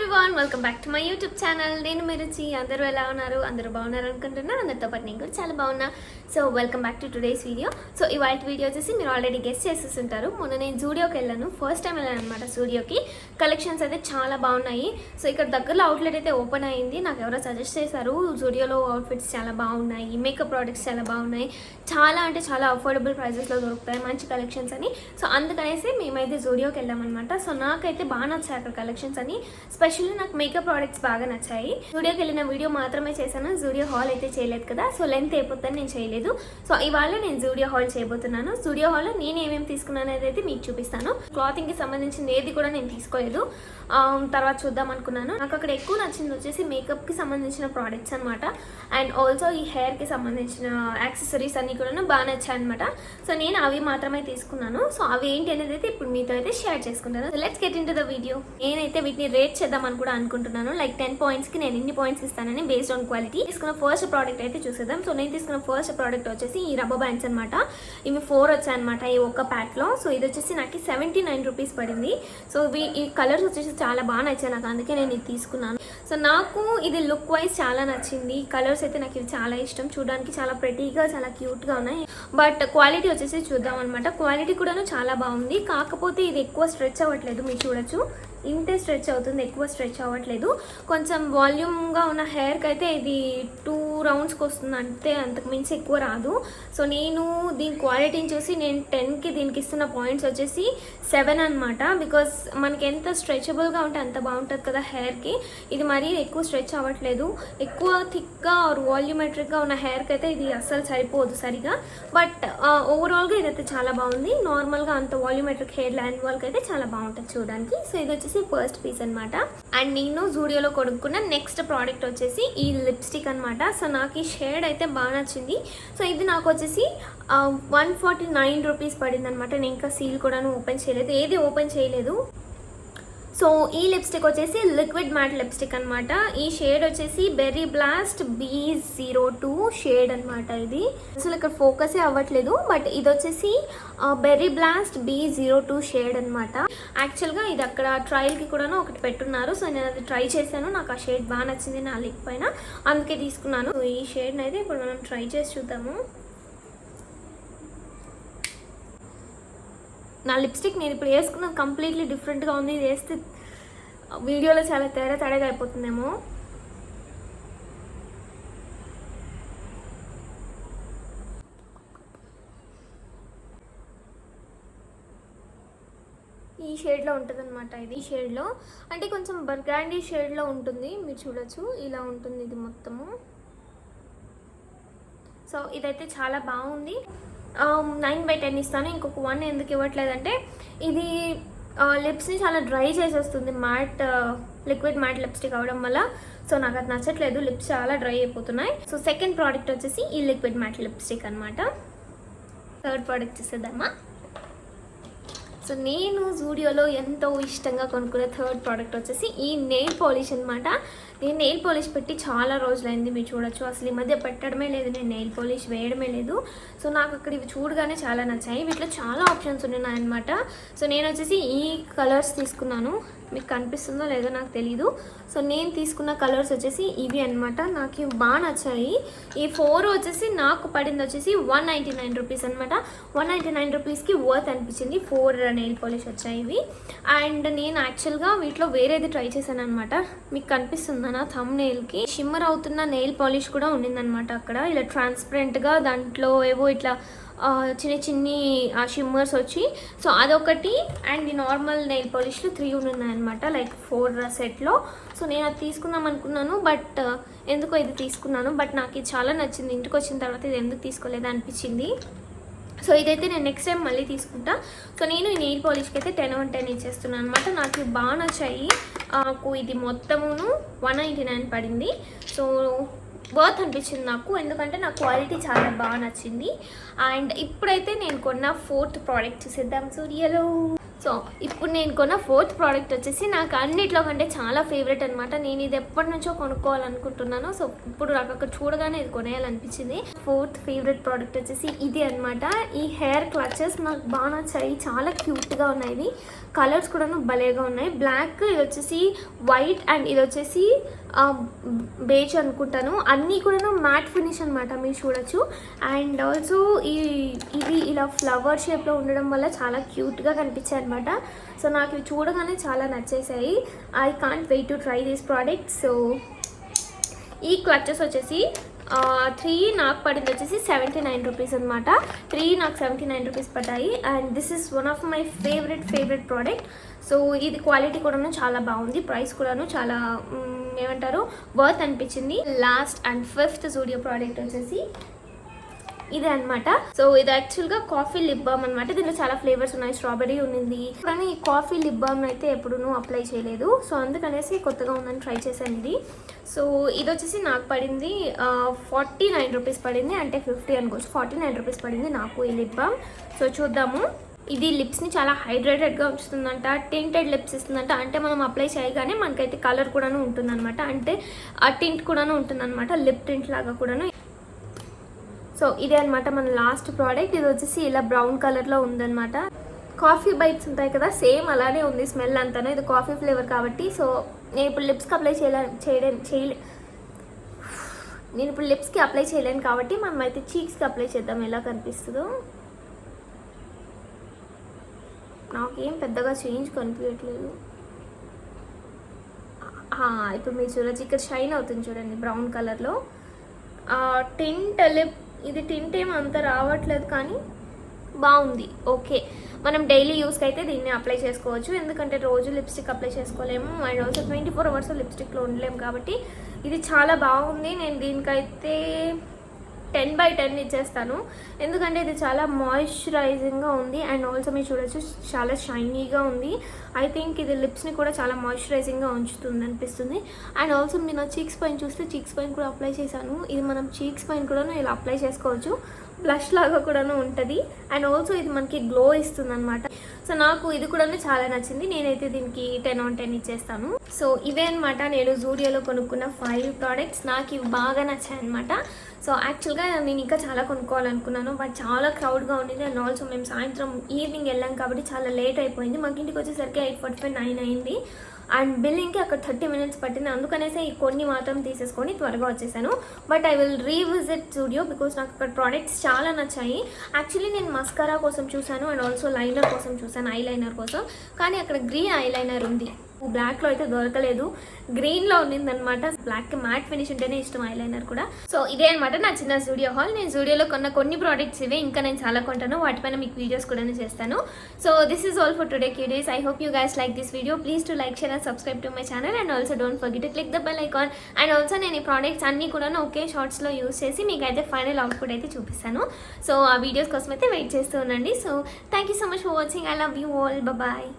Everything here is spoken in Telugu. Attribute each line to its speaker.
Speaker 1: Everyone, welcome back to my YouTube channel. నేను మీ రుచి. అందరూ ఎలా ఉన్నారు? అందరూ బాగున్నారు అనుకుంటున్నా. అందరితో పాటు నేను కూడా చాలా బాగున్నా. So welcome back to today's video. So ఇవాళ వీడియో వచ్చేసి మీరు ఆల్రెడీ గెస్ట్ చేసేస్తుంటారు. మొన్న నేను జూడియోకి వెళ్ళాను, ఫస్ట్ టైం వెళ్ళాను అనమాట జూడియోకి. కలెక్షన్స్ అయితే చాలా బాగున్నాయి. సో ఇక్కడ దగ్గరలో అవుట్లెట్ అయితే ఓపెన్ అయ్యింది. నాకు ఎవరో సజెస్ట్ చేశారు, జూడియోలో అవుట్ఫిట్స్ చాలా బాగున్నాయి, మేకప్ ప్రోడక్ట్స్ చాలా బాగున్నాయి, చాలా అంటే చాలా అఫోర్డబుల్ ప్రైజెస్లో దొరుకుతాయి, మంచి కలెక్షన్స్ అని. సో అందుకనేసి మేమైతే జూడియోకి వెళ్ళామన్నమాట. సో నాకైతే బాగా నచ్చాయి అక్కడ కలెక్షన్స్ అని. స్పెషల్లీ నాకు మేకప్ ప్రోడక్ట్స్ బాగా నచ్చాయి. జూడియోకి వెళ్ళిన వీడియో మాత్రమే చేశాను, జూడియో హాల్ అయితే చేయలేదు కదా. సో లెంత్ అయిపోతుందని నేను చేయలేదు. సో ఇవాళ నేను జూడియో హాల్ చేయబోతున్నాను. జూడియో హాల్లో నేను ఏమేమి తీసుకున్నాను అనేది మీకు చూపిస్తాను. క్లాతింగ్కి సంబంధించిన ఏది కూడా నేను తీసుకోలేదు, తర్వాత చూద్దాం అనుకున్నాను. నాకు అక్కడ ఎక్కువ నచ్చింది వచ్చేసి మేకప్కి సంబంధించిన ప్రోడక్ట్స్ అనమాట. అండ్ ఆల్సో ఈ హెయిర్కి సంబంధించిన యాక్సెసరీస్ అన్నీ కూడా బాగా నచ్చాయి అనమాట. సో నేను అవి మాత్రమే తీసుకున్నాను. సో అవి ఏంటి అనేది అయితే ఇప్పుడు మీతో అయితే షేర్ చేసుకుంటాను. So let's get in to the video. నేనైతే వీటిని రేట్ చేద్దామని కూడా అనుకుంటున్నాను. లైక్ 10 పాయింట్స్కి నేను ఎన్ని పాయింట్స్ ఇస్తానని బేస్డ్ ఆన్ క్వాలిటీ. తీసుకున్న ఫస్ట్ ప్రోడక్ట్ అయితే చూసేద్దాం. సో నేను తీసుకున్న ఫస్ట్ ప్రోడక్ట్ వచ్చేసి ఈ రబ్బర్ బ్యాండ్స్ అనమాట. ఇవి 4 వచ్చాయన్నమాట ఈ ఒక్క ప్యాక్లో. సో ఇది వచ్చేసి నాకు 79 రూపీస్ పడింది. సో ఈ కలర్స్ వచ్చేసి చాలా బాగా నచ్చాయి నాకు, అందుకే నేను ఇది తీసుకున్నాను. సో నాకు ఇది లుక్ వైజ్ చాలా నచ్చింది. కలర్స్ అయితే నాకు ఇది చాలా ఇష్టం. చూడడానికి చాలా ప్రెటీగా, చాలా క్యూట్గా ఉన్నాయి. బట్ క్వాలిటీ వచ్చేసి చూద్దాం అనమాట. క్వాలిటీ కూడాను చాలా బాగుంది. కాకపోతే ఇది ఎక్కువ స్ట్రెచ్ అవ్వట్లేదు. మీరు చూడొచ్చు, ఇంతే స్ట్రెచ్ అవుతుంది, ఎక్కువ స్ట్రెచ్ అవ్వట్లేదు. కొంచెం వాల్యూమ్గా ఉన్న హెయిర్కి అయితే ఇది 2 రౌండ్స్కి వస్తుంది అంతే, అంతకు మించి ఎక్కువ రాదు. సో నేను దీని క్వాలిటీని చూసి నేను 10కి దీనికి ఇస్తున్న పాయింట్స్ వచ్చేసి 7 అనమాట. బికాస్ మనకి ఎంత స్ట్రెచబుల్గా ఉంటే అంత బాగుంటుంది కదా హెయిర్కి. ఇది మరీ ఎక్కువ స్ట్రెచ్ అవ్వట్లేదు. ఎక్కువ థిక్గా ఆర్ వాల్యూమెట్రిక్గా ఉన్న హెయిర్కి అయితే ఇది అస్సలు సరిపోదు సరిగా. బట్ ఓవరాల్గా ఇదైతే చాలా బాగుంది. నార్మల్గా అంత వాల్యూమెట్రిక్ హెయిర్ ల్యాండ్ వాళ్ళకి అయితే చాలా బాగుంటుంది చూడడానికి. సో ఇది వచ్చేసి ఫస్ట్ పీస్ అనమాట. అండ్ నేను జూడియోలో కొనుక్కున్న నెక్స్ట్ ప్రోడక్ట్ వచ్చేసి ఈ లిప్స్టిక్ అనమాట. సో నాకు ఈ షేడ్ అయితే బాగా నచ్చింది. సో ఇది నాకు వచ్చేసి 149 రూపీస్ పడింది అనమాట. నేను ఇంకా సీల్ కూడా ఓపెన్ చేయలేదు, ఏది ఓపెన్ చేయలేదు. సో ఈ లిప్స్టిక్ వచ్చేసి లిక్విడ్ మ్యాట్ లిప్స్టిక్ అనమాట. ఈ షేడ్ వచ్చేసి బెర్రీ బ్లాస్ట్ B02 షేడ్ అనమాట. ఇది అసలు ఇక్కడ ఫోకసే అవ్వట్లేదు, బట్ ఇది వచ్చేసి బెర్రీ బ్లాస్ట్ B02 షేడ్ అనమాట. యాక్చువల్గా ఇది అక్కడ ట్రయల్కి కూడా ఒకటి పెట్టున్నారు. సో నేను అది ట్రై చేశాను, నాకు ఆ షేడ్ బాగా నచ్చింది నా లిప్ పైన, అందుకే తీసుకున్నాను. సో ఈ షేడ్ని అయితే ఇప్పుడు మనం ట్రై చేసి చూద్దాము. నా లిప్స్టిక్ నేను ఇప్పుడు వేసుకున్నది కంప్లీట్లీ డిఫరెంట్గా ఉంది. ఇది వేస్తే వీడియోలో చాలా తేడాగా అయిపోతుందేమో. ఈ షేడ్లో ఉంటుంది అనమాట. ఇది షేడ్లో అంటే కొంచెం బర్గాండీ షేడ్లో ఉంటుంది. మీరు చూడొచ్చు, ఇలా ఉంటుంది ఇది మొత్తము. సో ఇదైతే చాలా బాగుంది. 9/10 ఇస్తాను. ఇంకొక 1 ఎందుకు ఇవ్వట్లేదంటే ఇది లిప్స్ని చాలా డ్రై చేసేస్తుంది, మ్యాట్ లిక్విడ్ మ్యాట్ లిప్స్టిక్ అవడం వల్ల. సో నాకు అది నచ్చట్లేదు, లిప్స్ చాలా డ్రై అయిపోతున్నాయి. సో సెకండ్ ప్రోడక్ట్ వచ్చేసి ఈ లిక్విడ్ మ్యాట్ లిప్స్టిక్ అనమాట. థర్డ్ ప్రోడక్ట్ చూసేద్దామా. సో నేను జూడియోలో ఎంతో ఇష్టంగా కొనుక్కున్న థర్డ్ ప్రోడక్ట్ వచ్చేసి ఈ నెయిల్ పాలిష్ అనమాట. నేను నెయిల్ పాలిష్ పెట్టి చాలా రోజులైంది. మీరు చూడొచ్చు, అసలు ఈ మధ్య పెట్టడమే లేదు, నేను నెయిల్ పాలిష్ వేయడమే లేదు. సో నాకు అక్కడ ఇవి చూడగానే చాలా నచ్చాయి. వీటిలో చాలా ఆప్షన్స్ ఉన్నాయి అనమాట. సో నేను వచ్చేసి ఈ కలర్స్ తీసుకున్నాను. మీకు కనిపిస్తుందో లేదో నాకు తెలీదు. సో నేను తీసుకున్న కలర్స్ వచ్చేసి ఇవి అనమాట. నాకు ఇవి బాగా నచ్చాయి. ఈ 4 వచ్చేసి నాకు పడింది వచ్చేసి 199 రూపీస్ అనమాట. 199 రూపీస్కి వర్త్ అనిపించింది. 4 నెయిల్ పాలిష్ వచ్చాయి ఇవి. అండ్ నేను యాక్చువల్గా వీటిలో వేరేది ట్రై చేశాను అనమాట. మీకు కనిపిస్తుందా నా థంబ్ నెయిల్కి షిమ్మర్ అవుతున్న నెయిల్ పాలిష్ కూడా ఉండిందనమాట అక్కడ. ఇలా ట్రాన్స్పరెంట్గా దాంట్లో ఏవో ఇట్లా చిన్ని షిమ్మర్స్ వచ్చి, సో అదొకటి. అండ్ ఈ నార్మల్ నెయిల్ పాలిష్లు 3 ఉన్నాయన్నమాట, లైక్ 4 సెట్లో. సో నేను అది తీసుకుందాం అనుకున్నాను, బట్ ఎందుకో ఇది తీసుకున్నాను. బట్ నాకు ఇది చాలా నచ్చింది. ఇంటికి వచ్చిన తర్వాత ఇది ఎందుకు తీసుకోలేదు అనిపించింది. సో ఇదైతే నేను నెక్స్ట్ టైం మళ్ళీ తీసుకుంటా. సో నేను ఈ నెయిల్ పాలిష్కి అయితే 10/10 ఇచ్చేస్తున్నాను అనమాట. నాకు ఇవి బాగా నచ్చాయి. నాకు ఇది మొత్తమును 199 పడింది. సో వర్త్ అనిపించింది నాకు, ఎందుకంటే నా క్వాలిటీ చాలా బాగా నచ్చింది. అండ్ ఇప్పుడైతే నేను కొన్న 4th ప్రోడక్ట్ చూసేద్దాం జూడియోలో. సో ఇప్పుడు నేను కొన్న 4th ప్రోడక్ట్ వచ్చేసి నాకు అన్నిట్లో కంటే చాలా ఫేవరెట్ అనమాట. నేను ఇది ఎప్పటి నుంచో కొనుక్కోవాలనుకుంటున్నాను. సో ఇప్పుడు నాకు అక్కడ చూడగానే ఇది కొనేయాలనిపించింది. 4th ఫేవరెట్ ప్రోడక్ట్ వచ్చేసి ఇది అనమాట. ఈ హెయిర్ క్లచెస్ నాకు బాగా నచ్చాయి, చాలా క్యూట్గా ఉన్నాయి. కలర్స్ కూడాను భలేగా ఉన్నాయి. బ్లాక్, ఇది వచ్చేసి వైట్ అండ్ ఇది వచ్చేసి బేజ్ అనుకుంటాను. అన్నీ కూడాను మ్యాట్ ఫినిష్ అనమాట, మీరు చూడొచ్చు. అండ్ ఆల్సో ఇది ఇలా ఫ్లవర్ షేప్లో ఉండడం వల్ల చాలా క్యూట్గా కనిపించాయి అనమాట. సో నాకు ఇవి చూడగానే చాలా నచ్చేసాయి. I can't wait to try this product. So ఈ క్లచెస్ వచ్చేసి 3 నాకు పడింది వచ్చేసి 79 రూపీస్ అనమాట. 3 నాకు 79 రూపీస్ పడ్డాయి. And this is one of my favourite product. So ఇది క్వాలిటీ కూడాను చాలా బాగుంది, ప్రైస్ కూడాను చాలా ఏమంటారు వర్త్ అనిపించింది. Last and 5th Zudio product వచ్చేసి ఇదే అనమాట. సో ఇది యాక్చువల్గా కాఫీ లిప్ బామ్ అనమాట. దీనిలో చాలా ఫ్లేవర్స్ ఉన్నాయి, స్ట్రాబెరీ ఉంది. కానీ ఈ కాఫీ లిప్ బామ్ అయితే ఎప్పుడూ అప్లై చేయలేదు. సో అందుకనేసి కొత్తగా ఉందని ట్రై చేశాను ఇది. సో ఇది వచ్చేసి నాకు పడింది 49 రూపీస్ పడింది, అంటే 50 అనుకోవచ్చు. 49 రూపీస్ పడింది నాకు ఈ లిప్ బామ్. సో చూద్దాము. ఇది లిప్స్ని చాలా హైడ్రేటెడ్గా ఉంచుతుందంట, టింటెడ్ లిప్స్ ఇస్తుందంట. అంటే మనం అప్లై చేయగానే మనకైతే కలర్ కూడాను ఉంటుందన్నమాట, అంటే ఆ టింట్ కూడాను ఉంటుందన్నమాట, లిప్ టింట్ లాగా కూడాను. సో ఇదే అనమాట మన లాస్ట్ ప్రోడక్ట్. ఇది వచ్చేసి ఇలా బ్రౌన్ కలర్లో ఉందన్నమాట. కాఫీ బైట్స్ ఉంటాయి కదా, సేమ్ అలానే ఉంది స్మెల్ అంతాను. ఇది కాఫీ ఫ్లేవర్ కాబట్టి. సో నేను ఇప్పుడు లిప్స్కి అప్లై చేయలేను కాబట్టి మనం అయితే చీక్స్కి అప్లై చేద్దాం, ఎలా కనిపిస్తుందో. నాకేం పెద్దగా చేంజ్ కనిపించట్లేదు. ఇప్పుడు మీరు చూడొచ్చు, ఇక్కడ షైన్ అవుతుంది చూడండి బ్రౌన్ కలర్లో. టింట్ లిప్, ఇది టింట్ ఏం అంత రావట్లేదు కానీ బాగుంది, ఓకే. మనం డైలీ యూస్కి అయితే దీన్ని అప్లై చేసుకోవచ్చు, ఎందుకంటే రోజు లిప్స్టిక్ అప్లై చేసుకోలేము. అండ్ ఆల్సో 24 అవర్స్ లిప్స్టిక్లో ఉండలేము కాబట్టి ఇది చాలా బాగుంది. నేను దీనికైతే 10/10 ఇచ్చేస్తాను, ఎందుకంటే ఇది చాలా మాయిశ్చరైజింగ్గా ఉంది. అండ్ ఆల్సో మీరు చూడొచ్చు చాలా షైనీగా ఉంది. ఐ థింక్ ఇది లిప్స్ని కూడా చాలా మాయిశ్చరైజింగ్గా ఉంచుతుంది అనిపిస్తుంది. అండ్ ఆల్సో మీరు నా చీక్స్ పైన చూస్తే చీక్స్ పైన కూడా అప్లై చేశాను. ఇది మనం చీక్స్ పైన కూడా ఇలా అప్లై చేసుకోవచ్చు, బ్లష్ లాగా కూడాను ఉంటుంది. అండ్ ఆల్సో ఇది మనకి గ్లో ఇస్తుంది అనమాట. సో నాకు ఇది కూడా చాలా నచ్చింది. నేనైతే దీనికి 10/10 ఇచ్చేస్తాను. సో ఇవే అనమాట నేను జూడియోలో కొనుక్కున్న 5 ప్రోడక్ట్స్. నాకు ఇవి బాగా నచ్చాయి అనమాట. సో యాక్చువల్గా నేను ఇంకా చాలా కొనుక్కోవాలనుకున్నాను, బట్ చాలా క్రౌడ్గా ఉండేది. అండ్ ఆల్సో మేము సాయంత్రం ఈవినింగ్ వెళ్ళాం కాబట్టి చాలా లేట్ అయిపోయింది. మాకు ఇంటికి వచ్చేసరికి 8:45, 9 అయింది. అండ్ బిల్లింగ్కి అక్కడ 30 మినిట్స్ పట్టింది. అందుకనేసి ఈ కొన్ని మాత్రం తీసేసుకొని త్వరగా వచ్చేసాను. But I will revisit Zudio because నాకు అక్కడ ప్రోడక్ట్స్ చాలా నచ్చాయి. యాక్చువల్లీ నేను మస్కారా కోసం చూశాను అండ్ ఆల్సో లైనర్ కోసం చూశాను, ఐ లైనర్ కోసం. కానీ అక్కడ గ్రీన్ ఐ లైనర్ ఉంది, బ్లాక్లో అయితే దొరకలేదు, గ్రీన్లో ఉన్నిందనమాట. బ్లాక్కి మ్యాట్ ఫినిష్ ఉంటేనే ఇష్టం ఐ లైనర్ కూడా. సో ఇదే అనమాట నా చిన్న జూడియో హాల్. నేను జూడియోలో కొన్న కొన్ని ప్రోడక్ట్స్ ఇవే, ఇంకా నేను చాలా కొంటాను, వాటిపైన మీకు వీడియోస్ కూడా చేస్తాను. So this is all for today cuties. I hope you guys like this video. Please to like, share and subscribe to my channel. And also don't forget to click the bell icon. And also నేను ఈ ప్రోడక్ట్స్ అన్నీ కూడా ఒకే షార్ట్స్లో యూస్ చేసి మీకు అయితే ఫైనల్ అవుట్పుట్ అయితే చూపిస్తాను. సో ఆ వీడియోస్ కోసం అయితే వెయిట్ చేస్తూ ఉండండి. So thank you so much for watching. I love you all. Bye.